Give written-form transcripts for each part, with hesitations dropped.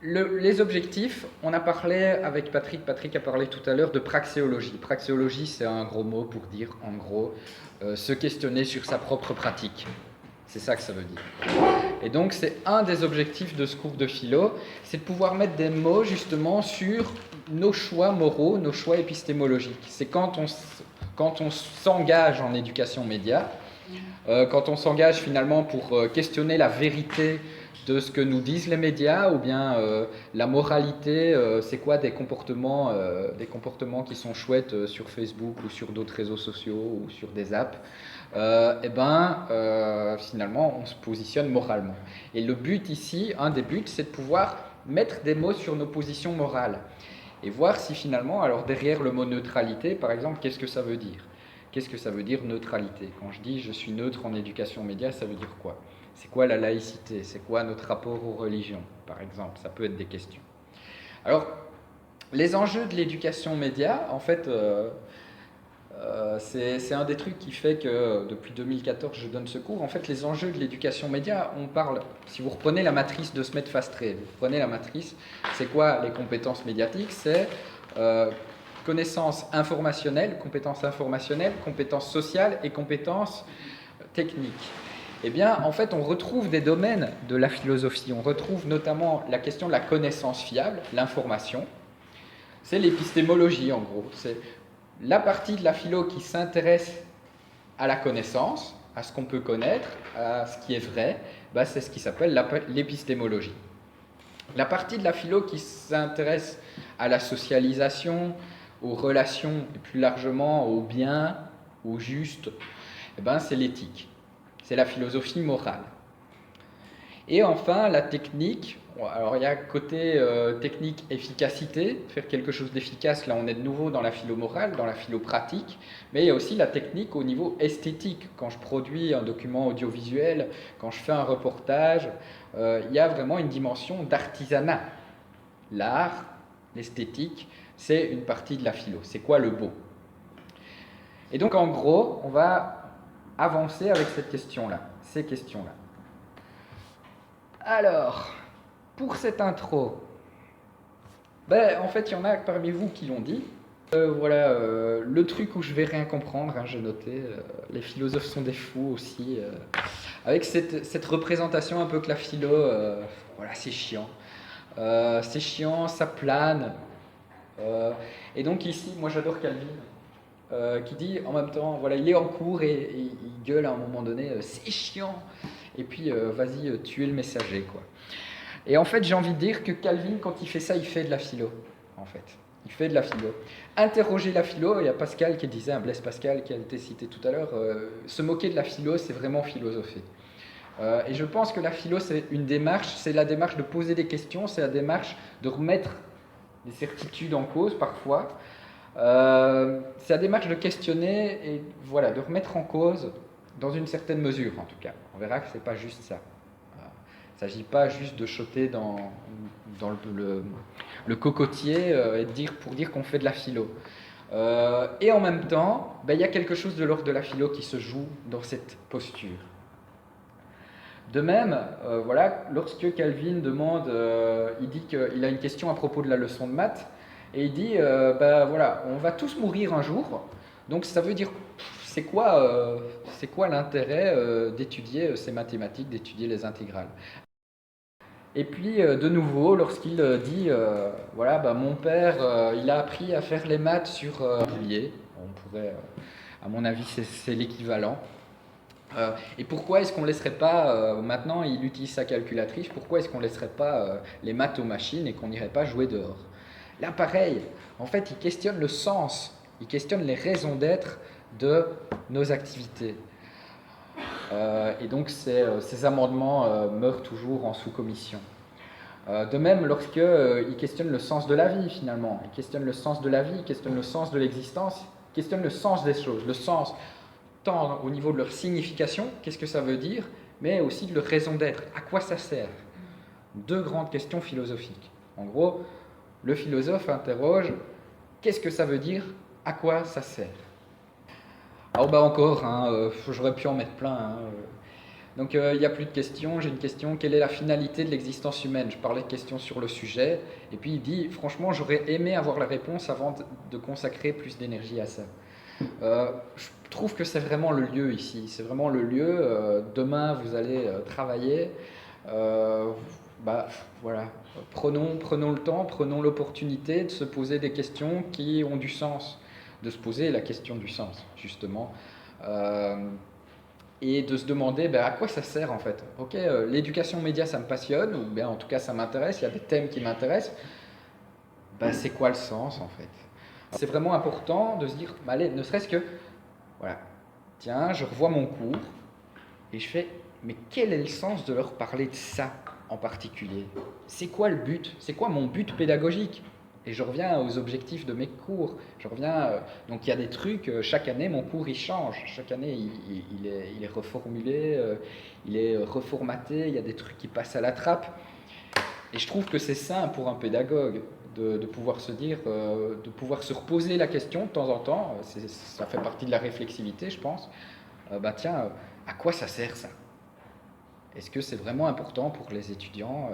Les objectifs, on a parlé avec Patrick, Patrick a parlé tout à l'heure de praxéologie. Praxéologie, c'est un gros mot pour dire, en gros, se questionner sur sa propre pratique. C'est ça que ça veut dire. Et donc, c'est un des objectifs de ce cours de philo, c'est de pouvoir mettre des mots justement sur nos choix moraux, nos choix épistémologiques. C'est quand on s'engage en éducation média, quand on s'engage finalement pour questionner la vérité de ce que nous disent les médias, ou bien la moralité, c'est quoi des comportements qui sont chouettes sur Facebook ou sur d'autres réseaux sociaux ou sur des apps, finalement on se positionne moralement. Et le but ici, un des buts, c'est de pouvoir mettre des mots sur nos positions morales et voir si finalement, alors derrière le mot neutralité par exemple, qu'est-ce que ça veut dire ? Qu'est-ce que ça veut dire neutralité ? Quand je dis je suis neutre en éducation média, ça veut dire quoi ? C'est quoi la laïcité ? C'est quoi notre rapport aux religions, par exemple ? Ça peut être des questions. Alors, les enjeux de l'éducation média, en fait, c'est un des trucs qui fait que depuis 2014, je donne ce cours. En fait, les enjeux de l'éducation média, on parle, si vous reprenez la matrice de Smet Fastré, vous reprenez la matrice, c'est quoi les compétences médiatiques ? C'est connaissances informationnelles, compétences sociales et compétences techniques. Eh bien, en fait, on retrouve des domaines de la philosophie. On retrouve notamment la question de la connaissance fiable, l'information. C'est l'épistémologie, en gros. C'est la partie de la philo qui s'intéresse à la connaissance, à ce qu'on peut connaître, à ce qui est vrai. C'est ce qui s'appelle l'épistémologie. La partie de la philo qui s'intéresse à la socialisation, aux relations et plus largement au bien, au juste, c'est l'éthique. C'est la philosophie morale. Et enfin, la technique. Alors, il y a côté technique, efficacité, faire quelque chose d'efficace. Là, on est de nouveau dans la philo morale, dans la philo pratique. Mais il y a aussi la technique au niveau esthétique. Quand je produis un document audiovisuel, quand je fais un reportage, il y a vraiment une dimension d'artisanat. L'art, l'esthétique, c'est une partie de la philo. C'est quoi le beau ? Et donc, en gros, on va avancer avec ces questions-là. Alors, pour cette intro, en fait, il y en a parmi vous qui l'ont dit. Le truc où je vais rien comprendre, j'ai noté, les philosophes sont des fous aussi, avec cette représentation un peu que la philo, c'est chiant. C'est chiant, ça plane. Et donc ici, moi j'adore Calvin, qui dit en même temps, il est en cours et il gueule à un moment donné, c'est chiant. Et puis, vas-y, tuer le messager, quoi. Et en fait, j'ai envie de dire que Calvin, quand il fait ça, il fait de la philo, en fait. Il fait de la philo. Interroger la philo, il y a Pascal qui disait, Blaise Pascal qui a été cité tout à l'heure, se moquer de la philo, c'est vraiment philosopher. Et je pense que la philo, c'est une démarche, c'est la démarche de poser des questions, c'est la démarche de remettre des certitudes en cause, parfois. C'est la démarche de questionner et de remettre en cause, dans une certaine mesure en tout cas. On verra que c'est pas juste ça. Il ne s'agit pas juste de choter dans le cocotier pour dire qu'on fait de la philo. Et en même temps, il y a quelque chose de l'ordre de la philo qui se joue dans cette posture. De même, lorsque Calvin demande, il dit qu'il a une question à propos de la leçon de maths, et il dit, on va tous mourir un jour, donc ça veut dire, c'est quoi l'intérêt d'étudier ces mathématiques, d'étudier les intégrales ? Et puis, de nouveau, lorsqu'il dit, mon père, il a appris à faire les maths sur Juliet, on pourrait, à mon avis, c'est l'équivalent. Et pourquoi est-ce qu'on ne laisserait pas, maintenant il utilise sa calculatrice, pourquoi est-ce qu'on ne laisserait pas les maths aux machines et qu'on n'irait pas jouer dehors ? Là, pareil, en fait, il questionne le sens, il questionne les raisons d'être de nos activités. Et donc, ces amendements meurent toujours en sous-commission. De même, lorsqu'il questionne le sens de la vie, finalement, il questionne le sens de la vie, il questionne le sens de l'existence, il questionne le sens des choses, le sens tant au niveau de leur signification, qu'est-ce que ça veut dire, mais aussi de leur raison d'être, à quoi ça sert. Deux grandes questions philosophiques. En gros, le philosophe interroge, qu'est-ce que ça veut dire, à quoi ça sert ? Alors encore, j'aurais pu en mettre plein. Donc il n'y a plus de questions, j'ai une question, quelle est la finalité de l'existence humaine? Je parlais de questions sur le sujet, et puis il dit, franchement, j'aurais aimé avoir la réponse avant de consacrer plus d'énergie à ça. Je trouve que c'est vraiment le lieu ici, c'est vraiment le lieu. Demain, vous allez travailler. Euh, bah, voilà, prenons le temps, prenons l'opportunité de se poser des questions qui ont du sens, de se poser la question du sens, justement. Euh, et de se demander à quoi ça sert en fait. Ok, l'éducation média ça me passionne, ou bien en tout cas ça m'intéresse, il y a des thèmes qui m'intéressent. C'est quoi le sens en fait? C'est vraiment important de se dire, allez, ne serait-ce que, voilà, tiens, je revois mon cours et je fais, mais quel est le sens de leur parler de ça en particulier? C'est quoi le but? C'est quoi mon but pédagogique? Et je reviens aux objectifs de mes cours. Je reviens, donc il y a des trucs, chaque année mon cours il change, chaque année il est reformulé, il est reformaté, il y a des trucs qui passent à la trappe. Et je trouve que c'est sain pour un pédagogue de pouvoir se dire, de pouvoir se reposer la question de temps en temps, ça fait partie de la réflexivité je pense, tiens, à quoi ça sert ça? Est-ce que c'est vraiment important pour les étudiants?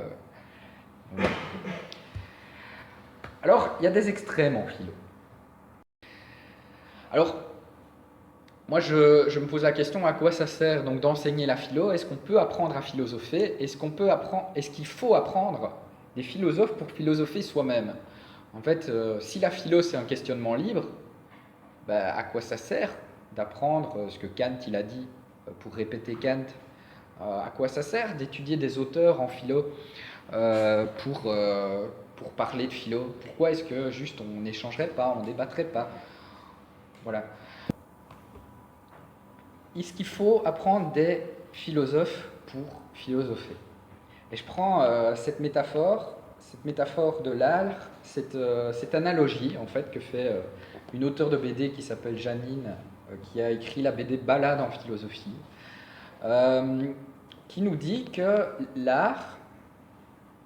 Alors, il y a des extrêmes en philo. Alors, moi, je me pose la question, à quoi ça sert donc d'enseigner la philo? Est-ce qu'on peut apprendre à philosopher? Est-ce qu'il faut apprendre des philosophes pour philosopher soi-même? En fait, si la philo, c'est un questionnement libre, à quoi ça sert d'apprendre ce que Kant il a dit pour répéter Kant? À quoi ça sert d'étudier des auteurs en philo pour parler de philo? Pourquoi est-ce que juste on n'échangerait pas, on débattrait pas? Voilà. Est-ce qu'il faut apprendre des philosophes pour philosopher? Et je prends cette métaphore de l'âle, cette analogie en fait que fait une auteure de BD qui s'appelle Janine, qui a écrit la BD Balade en philosophie, qui nous dit que l'art,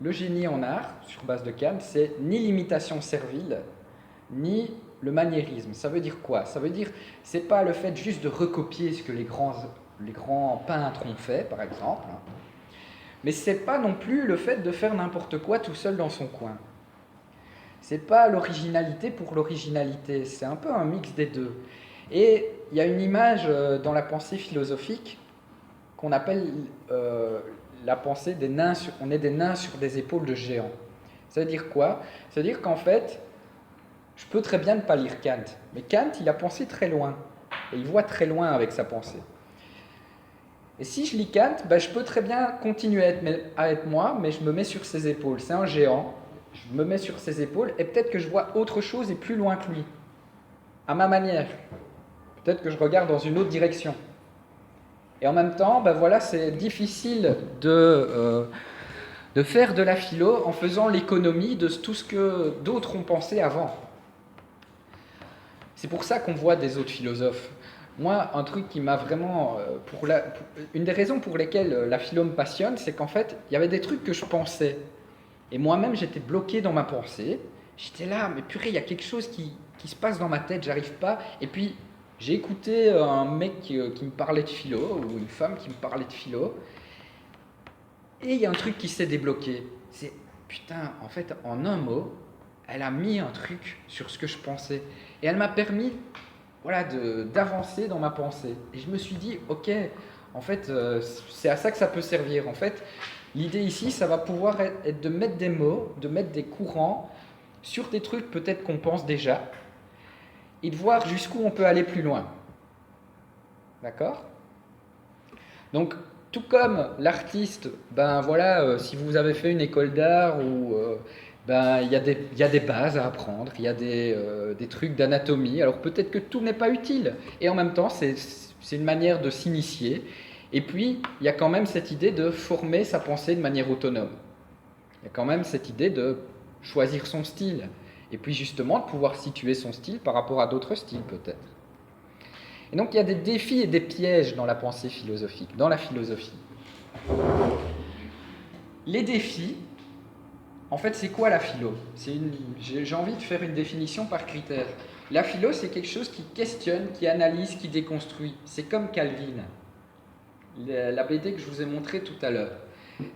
le génie en art, sur base de Kant, c'est ni l'imitation servile, ni le maniérisme. Ça veut dire quoi? Ça veut dire, c'est pas le fait juste de recopier ce que les grands peintres ont fait, par exemple, hein, mais c'est pas non plus le fait de faire n'importe quoi tout seul dans son coin. C'est pas l'originalité pour l'originalité, c'est un peu un mix des deux. Et il y a une image dans la pensée philosophique qu'on appelle la pensée des nains, on est des nains sur des épaules de géants. Ça veut dire quoi? Ça veut dire qu'en fait, je peux très bien ne pas lire Kant, mais Kant, il a pensé très loin, et il voit très loin avec sa pensée. Et si je lis Kant, je peux très bien continuer à être moi, mais je me mets sur ses épaules. C'est un géant, je me mets sur ses épaules, et peut-être que je vois autre chose et plus loin que lui, à ma manière. Peut-être que je regarde dans une autre direction. Et en même temps, voilà, c'est difficile de faire de la philo en faisant l'économie de tout ce que d'autres ont pensé avant. C'est pour ça qu'on voit des autres philosophes. Moi, un truc qui m'a vraiment... une des raisons pour lesquelles la philo me passionne, c'est qu'en fait, il y avait des trucs que je pensais. Et moi-même, j'étais bloqué dans ma pensée. J'étais là, mais purée, il y a quelque chose qui se passe dans ma tête, j'arrive pas. Et puis, j'ai écouté un mec qui me parlait de philo, ou une femme qui me parlait de philo. Et il y a un truc qui s'est débloqué. C'est, putain, en fait, en un mot, elle a mis un truc sur ce que je pensais. Et elle m'a permis, voilà, d'avancer dans ma pensée. Et je me suis dit, ok, en fait, c'est à ça que ça peut servir. En fait, l'idée ici, ça va pouvoir être de mettre des mots, de mettre des courants sur des trucs peut-être qu'on pense déjà, et de voir jusqu'où on peut aller plus loin. D'accord? Donc, tout comme l'artiste, voilà, si vous avez fait une école d'art ou il y a des bases à apprendre, il y a des trucs d'anatomie. Alors peut-être que tout n'est pas utile, et en même temps, c'est une manière de s'initier. Et puis, il y a quand même cette idée de former sa pensée de manière autonome. Il y a quand même cette idée de choisir son style, et puis justement de pouvoir situer son style par rapport à d'autres styles peut-être. Et donc il y a des défis et des pièges dans la pensée philosophique, dans la philosophie. Les défis, en fait, c'est quoi la philo? J'ai envie de faire une définition par critère. La philo, c'est quelque chose qui questionne, qui analyse, qui déconstruit. C'est comme Calvin. la BD que je vous ai montrée tout à l'heure.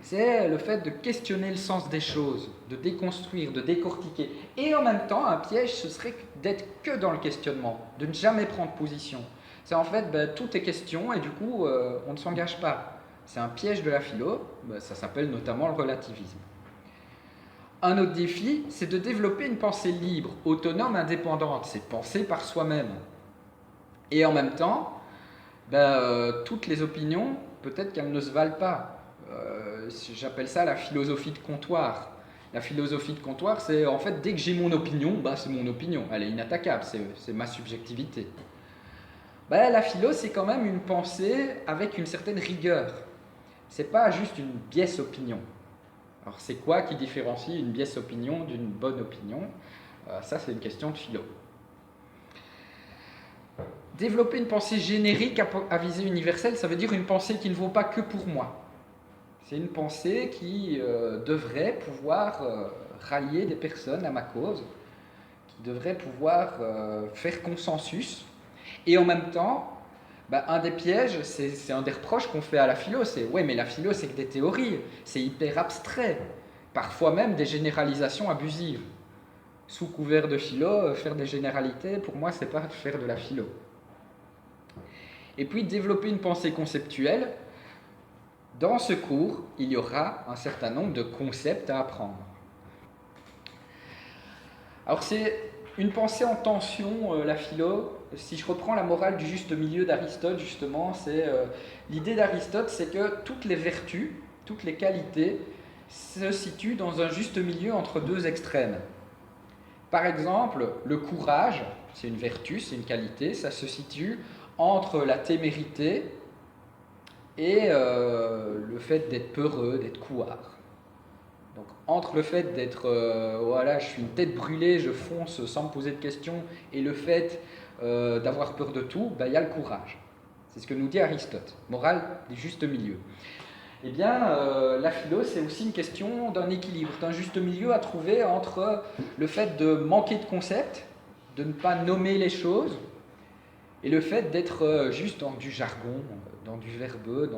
C'est le fait de questionner le sens des choses, de déconstruire, de décortiquer. Et en même temps, un piège, ce serait d'être que dans le questionnement, de ne jamais prendre position. C'est en fait, tout est question et du coup, on ne s'engage pas. C'est un piège de la philo, ça s'appelle notamment le relativisme. Un autre défi, c'est de développer une pensée libre, autonome, indépendante. C'est penser par soi-même. Et en même temps, toutes les opinions, peut-être qu'elles ne se valent pas. J'appelle ça la philosophie de comptoir. La philosophie de comptoir, c'est en fait, dès que j'ai mon opinion, c'est mon opinion. Elle est inattaquable, c'est ma subjectivité. La philo, c'est quand même une pensée avec une certaine rigueur. C'est pas juste une biaise opinion. Alors, c'est quoi qui différencie une biaise opinion d'une bonne opinion? Ça, c'est une question de philo. Développer une pensée générique à visée universelle, ça veut dire une pensée qui ne vaut pas que pour moi. C'est une pensée qui devrait pouvoir rallier des personnes à ma cause, qui devrait pouvoir faire consensus. Et en même temps, un des pièges, c'est un des reproches qu'on fait à la philo, c'est « ouais, mais la philo, c'est que des théories, c'est hyper abstrait, parfois même des généralisations abusives. » Sous couvert de philo, faire des généralités, pour moi, c'est pas faire de la philo. Et puis, développer une pensée conceptuelle. Dans ce cours, il y aura un certain nombre de concepts à apprendre. Alors, c'est une pensée en tension, la philo. Si je reprends la morale du juste milieu d'Aristote, justement, l'idée d'Aristote, c'est que toutes les vertus, toutes les qualités se situent dans un juste milieu entre deux extrêmes. Par exemple, le courage, c'est une vertu, c'est une qualité, ça se situe entre la témérité et le fait d'être peureux, d'être couard. Donc, entre le fait d'être, je suis une tête brûlée, je fonce sans me poser de questions, et le fait d'avoir peur de tout, il y a le courage. C'est ce que nous dit Aristote, morale du juste milieu. Eh bien, la philo, c'est aussi une question d'un équilibre, d'un juste milieu à trouver entre le fait de manquer de concepts, de ne pas nommer les choses, et le fait d'être juste dans du jargon, dans du verbeux.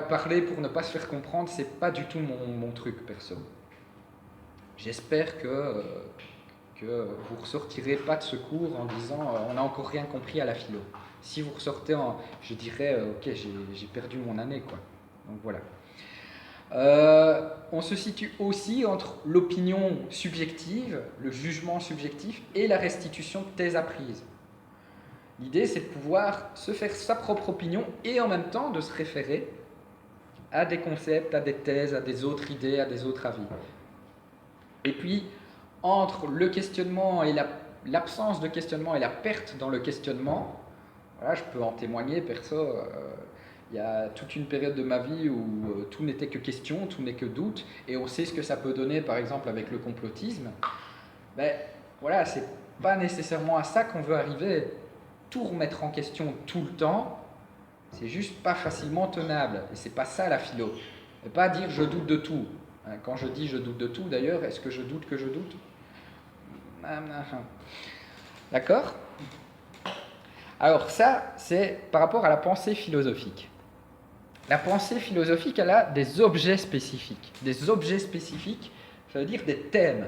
Parler pour ne pas se faire comprendre, c'est pas du tout mon truc, perso. J'espère que vous ressortirez pas de ce cours en disant on n'a encore rien compris à la philo. Si vous ressortez, je dirais ok, j'ai perdu mon année, quoi. Donc voilà. On se situe aussi entre l'opinion subjective, le jugement subjectif et la restitution de thèses apprises. L'idée, c'est de pouvoir se faire sa propre opinion et en même temps de se référer à des concepts, à des thèses, à des autres idées, à des autres avis. Et puis, entre le questionnement et l'absence de questionnement et la perte dans le questionnement, je peux en témoigner, perso. Il y a toute une période de ma vie où tout n'était que question, tout n'est que doute, et on sait ce que ça peut donner, par exemple, avec le complotisme. C'est pas nécessairement à ça qu'on veut arriver. Tout remettre en question tout le temps, c'est juste pas facilement tenable. Et c'est pas ça la philo. Et pas dire je doute de tout. Quand je dis je doute de tout, d'ailleurs, est-ce que je doute que je doute? D'accord? Alors ça, c'est par rapport à la pensée philosophique. La pensée philosophique, elle a des objets spécifiques. Des objets spécifiques, ça veut dire des thèmes.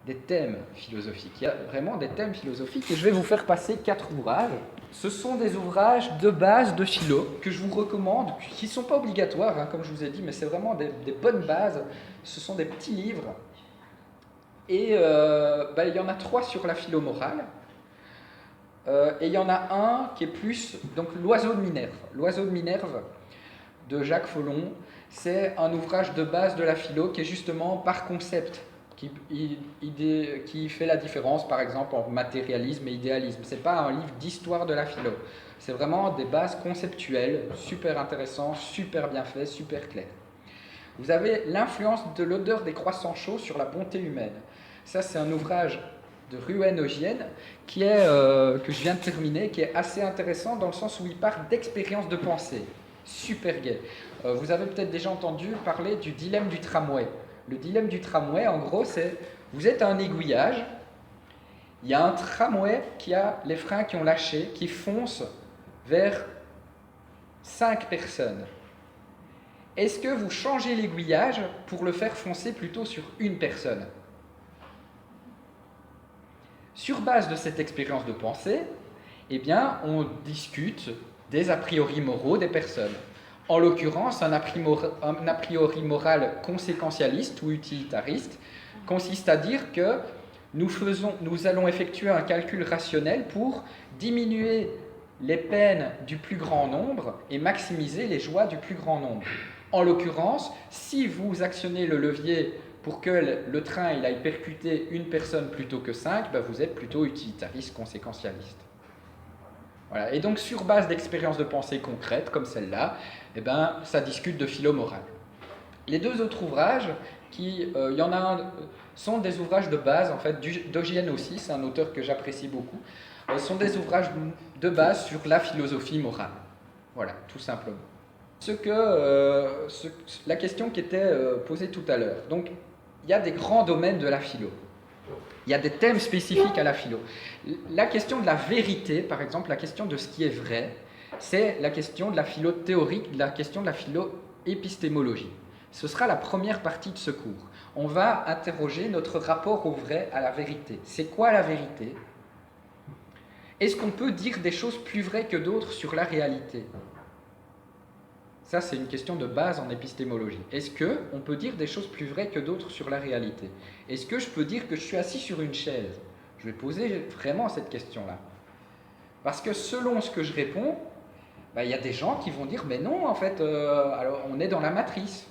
Des thèmes philosophiques. Il y a vraiment des thèmes philosophiques et je vais vous faire passer 4 ouvrages. Ce sont des ouvrages de base de philo que je vous recommande, qui ne sont pas obligatoires, comme je vous ai dit, mais c'est vraiment des bonnes bases. Ce sont des petits livres. Et il y en a 3 sur la philo morale. Et il y en a un qui est plus... Donc, L'Oiseau de Minerve. L'Oiseau de Minerve de Jacques Follon, c'est un ouvrage de base de la philo qui est justement par concept, qui fait la différence, par exemple, entre matérialisme et idéalisme. Ce n'est pas un livre d'histoire de la philo. C'est vraiment des bases conceptuelles, super intéressant, super bien fait, super clair. Vous avez L'influence de l'odeur des croissants chauds sur la bonté humaine. Ça, c'est un ouvrage de Ruhen Ogienne que je viens de terminer, qui est assez intéressant dans le sens où il parle d'expérience de pensée. Super gai. Vous avez peut-être déjà entendu parler du dilemme du tramway. Le dilemme du tramway, en gros, c'est vous êtes à un aiguillage, il y a un tramway qui a les freins qui ont lâché, qui fonce vers 5 personnes, est-ce que vous changez l'aiguillage pour le faire foncer plutôt sur une personne? Sur base de cette expérience de pensée, eh bien, on discute des a priori moraux des personnes. En l'occurrence, un a priori moral conséquentialiste ou utilitariste consiste à dire que nous allons effectuer un calcul rationnel pour diminuer les peines du plus grand nombre et maximiser les joies du plus grand nombre. En l'occurrence, si vous actionnez le levier pour que le train il aille percuter une personne plutôt que 5, ben vous êtes plutôt utilitariste, conséquentialiste. Voilà. Et donc, sur base d'expériences de pensée concrètes, comme celle-là, eh ben, ça discute de philo-morale. Les 2 autres ouvrages, il y en a un, sont des ouvrages de base, en fait, d'Eugène aussi, c'est un auteur que j'apprécie beaucoup, sont des ouvrages de base sur la philosophie morale. Voilà, tout simplement. La question qui était posée tout à l'heure. Donc, il y a des grands domaines de la philo. Il y a des thèmes spécifiques à la philo. La question de la vérité, par exemple, la question de ce qui est vrai, c'est la question de la philo théorique, la question de la philo épistémologie. Ce sera la première partie de ce cours. On va interroger notre rapport au vrai, à la vérité. C'est quoi la vérité? Est-ce qu'on peut dire des choses plus vraies que d'autres sur la réalité? Ça, c'est une question de base en épistémologie. Est-ce qu'on peut dire des choses plus vraies que d'autres sur la réalité? Est-ce que je peux dire que je suis assis sur une chaise? Je vais poser vraiment cette question-là. Parce que selon ce que je réponds, il y a des gens qui vont dire « mais non, en fait, alors on est dans la matrice,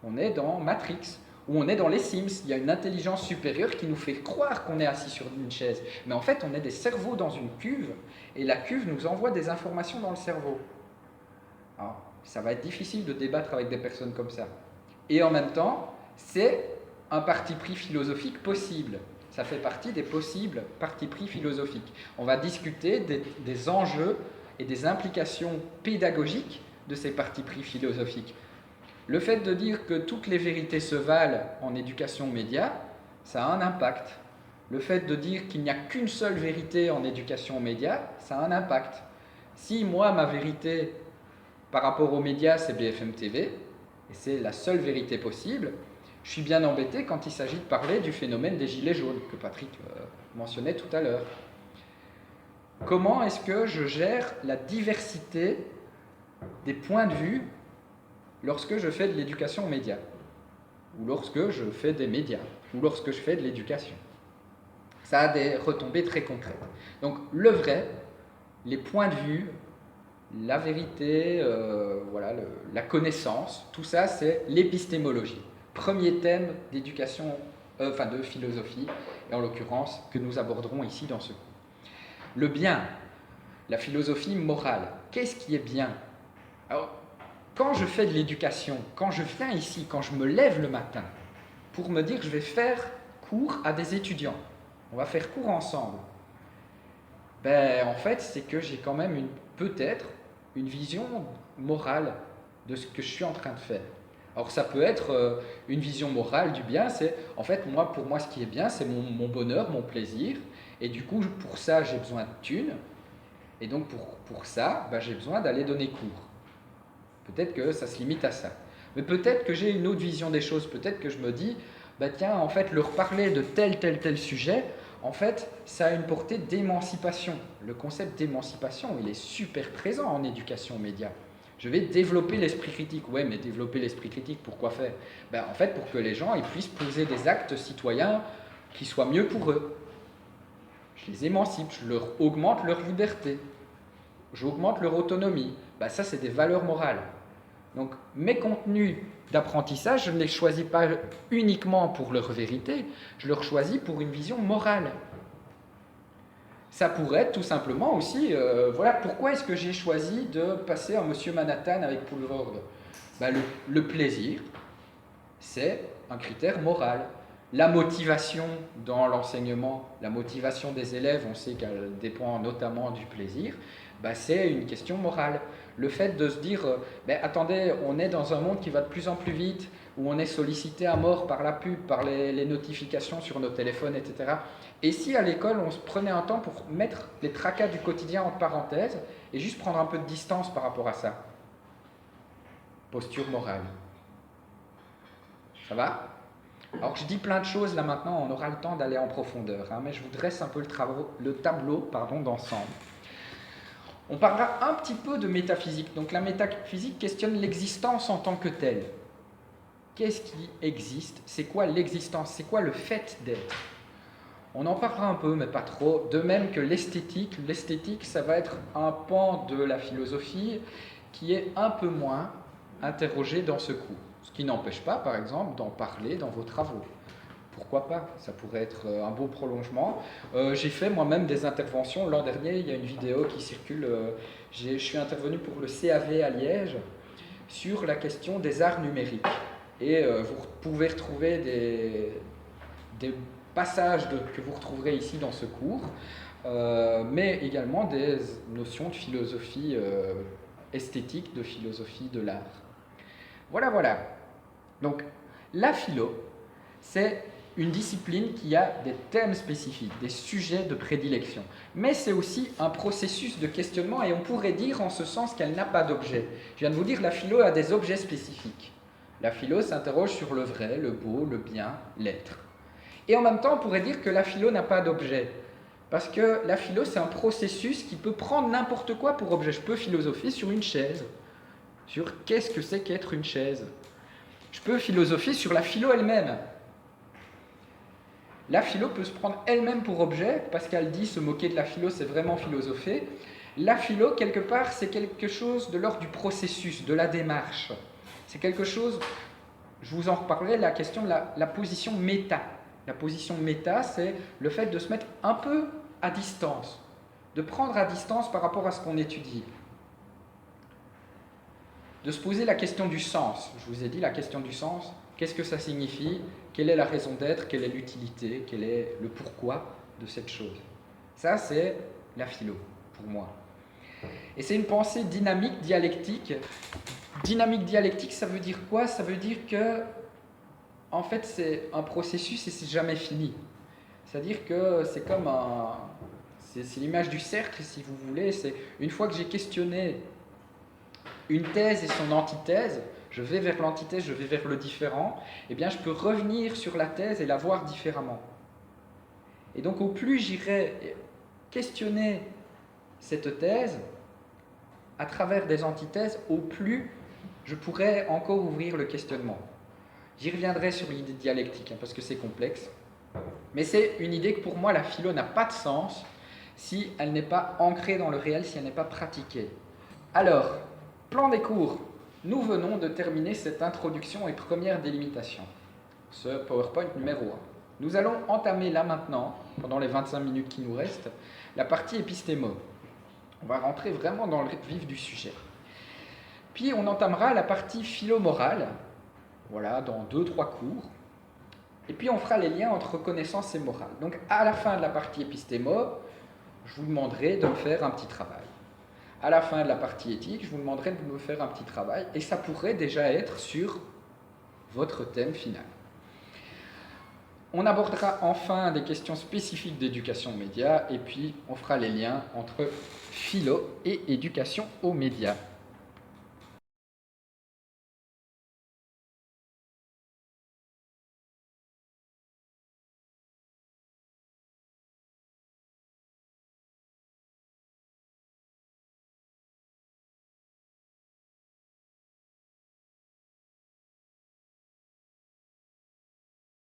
on est dans Matrix, ou on est dans les Sims, il y a une intelligence supérieure qui nous fait croire qu'on est assis sur une chaise. Mais en fait, on est des cerveaux dans une cuve, et la cuve nous envoie des informations dans le cerveau. » Alors, ça va être difficile de débattre avec des personnes comme ça. Et en même temps, c'est un parti pris philosophique possible. Ça fait partie des possibles partis pris philosophiques. On va discuter des enjeux et des implications pédagogiques de ces partis pris philosophiques. Le fait de dire que toutes les vérités se valent en éducation média, ça a un impact. Le fait de dire qu'il n'y a qu'une seule vérité en éducation média, ça a un impact. Si moi, ma vérité par rapport aux médias, c'est BFM TV, et c'est la seule vérité possible, je suis bien embêté quand il s'agit de parler du phénomène des gilets jaunes, que Patrick mentionnait tout à l'heure. Comment est-ce que je gère la diversité des points de vue lorsque je fais de l'éducation aux médias, ou lorsque je fais des médias, ou lorsque je fais de l'éducation? Ça a des retombées très concrètes. Donc le vrai, les points de vue, la vérité, voilà, la connaissance, tout ça c'est l'épistémologie. Premier thème d'éducation, de philosophie, et en l'occurrence que nous aborderons ici dans ce cours. Le bien, la philosophie morale. Qu'est-ce qui est bien? Alors, quand je fais de l'éducation, quand je viens ici, quand je me lève le matin, pour me dire que je vais faire cours à des étudiants, on va faire cours ensemble, en fait, c'est que j'ai quand même peut-être une vision morale de ce que je suis en train de faire. Alors ça peut être une vision morale du bien, c'est en fait pour moi ce qui est bien c'est mon bonheur, mon plaisir, et du coup pour ça j'ai besoin de thunes, et donc pour ça j'ai besoin d'aller donner cours. Peut-être que ça se limite à ça. Mais peut-être que j'ai une autre vision des choses, peut-être que je me dis, tiens en fait leur parler de tel sujet, en fait ça a une portée d'émancipation. Le concept d'émancipation il est super présent en éducation aux médias. Je vais développer l'esprit critique. Ouais, mais développer l'esprit critique, pourquoi faire? En fait, pour que les gens ils puissent poser des actes citoyens qui soient mieux pour eux. Je les émancipe, je leur augmente leur liberté, j'augmente leur autonomie. Ça, c'est des valeurs morales. Donc, mes contenus d'apprentissage, je ne les choisis pas uniquement pour leur vérité, je leur choisis pour une vision morale. Ça pourrait être tout simplement aussi, voilà, pourquoi est-ce que j'ai choisi de passer un Monsieur Manhattan avec Poulvord? Le plaisir, c'est un critère moral. La motivation dans l'enseignement, la motivation des élèves, on sait qu'elle dépend notamment du plaisir, c'est une question morale. Le fait de se dire, attendez, on est dans un monde qui va de plus en plus vite, où on est sollicité à mort par la pub, par les notifications sur nos téléphones, etc. Et si à l'école, on se prenait un temps pour mettre les tracas du quotidien entre parenthèses et juste prendre un peu de distance par rapport à ça? posture morale. Ça va? Alors je dis plein de choses là maintenant, on aura le temps d'aller en profondeur, hein, mais je vous dresse un peu le tableau d'ensemble. On parlera un petit peu de métaphysique. Donc la métaphysique questionne l'existence en tant que telle. Qu'est-ce qui existe? C'est quoi l'existence? C'est quoi le fait d'être? On en parlera un peu, mais pas trop. De même que l'esthétique. L'esthétique, ça va être un pan de la philosophie qui est un peu moins interrogé dans ce cours. Ce qui n'empêche pas, par exemple, d'en parler dans vos travaux. Pourquoi pas? Ça pourrait être un beau prolongement. J'ai fait moi-même des interventions. L'an dernier, il y a une vidéo qui circule. Je suis intervenu pour le CAV à Liège sur la question des arts numériques. Et vous pouvez retrouver des passages que vous retrouverez ici dans ce cours, mais également des notions de philosophie esthétique, de philosophie de l'art. Voilà. Donc, la philo, c'est une discipline qui a des thèmes spécifiques, des sujets de prédilection. Mais c'est aussi un processus de questionnement, et on pourrait dire en ce sens qu'elle n'a pas d'objet. Je viens de vous dire, la philo a des objets spécifiques. La philo s'interroge sur le vrai, le beau, le bien, l'être. Et en même temps, on pourrait dire que la philo n'a pas d'objet. Parce que la philo, c'est un processus qui peut prendre n'importe quoi pour objet. Je peux philosopher sur une chaise, sur qu'est-ce que c'est qu'être une chaise. Je peux philosopher sur la philo elle-même. La philo peut se prendre elle-même pour objet. Pascal dit se moquer de la philo, c'est vraiment philosopher. La philo, quelque part, c'est quelque chose de l'ordre du processus, de la démarche. C'est quelque chose, je vous en reparlerai, la question de la position méta. La position méta, c'est le fait de se mettre un peu à distance, de prendre à distance par rapport à ce qu'on étudie. De se poser la question du sens. Je vous ai dit la question du sens. Qu'est-ce que ça signifie? Quelle est la raison d'être? Quelle est l'utilité? Quel est le pourquoi de cette chose? Ça, c'est la philo, pour moi. Et c'est une pensée dynamique, dialectique. Dynamique dialectique, ça veut dire quoi? Ça veut dire que, en fait, c'est un processus et c'est jamais fini. C'est-à-dire que c'est comme c'est l'image du cercle, si vous voulez. C'est une fois que j'ai questionné une thèse et son antithèse, je vais vers l'antithèse, je vais vers le différent, eh bien je peux revenir sur la thèse et la voir différemment. Et donc au plus j'irai questionner cette thèse, à travers des antithèses, au plus je pourrais encore ouvrir le questionnement. J'y reviendrai sur l'idée dialectique, parce que c'est complexe. Mais c'est une idée que pour moi, la philo n'a pas de sens si elle n'est pas ancrée dans le réel, si elle n'est pas pratiquée. Alors, plan des cours. Nous venons de terminer cette introduction et première délimitation, ce PowerPoint numéro 1. Nous allons entamer là maintenant, pendant les 25 minutes qui nous restent, la partie épistémo. On va rentrer vraiment dans le vif du sujet. Puis on entamera la partie philo-morale, voilà, dans 2-3 cours. Et puis on fera les liens entre connaissance et morale. Donc à la fin de la partie épistémo, je vous demanderai de me faire un petit travail. À la fin de la partie éthique, je vous demanderai de me faire un petit travail, et ça pourrait déjà être sur votre thème final. On abordera enfin des questions spécifiques d'éducation aux médias, et puis on fera les liens entre philo et éducation aux médias.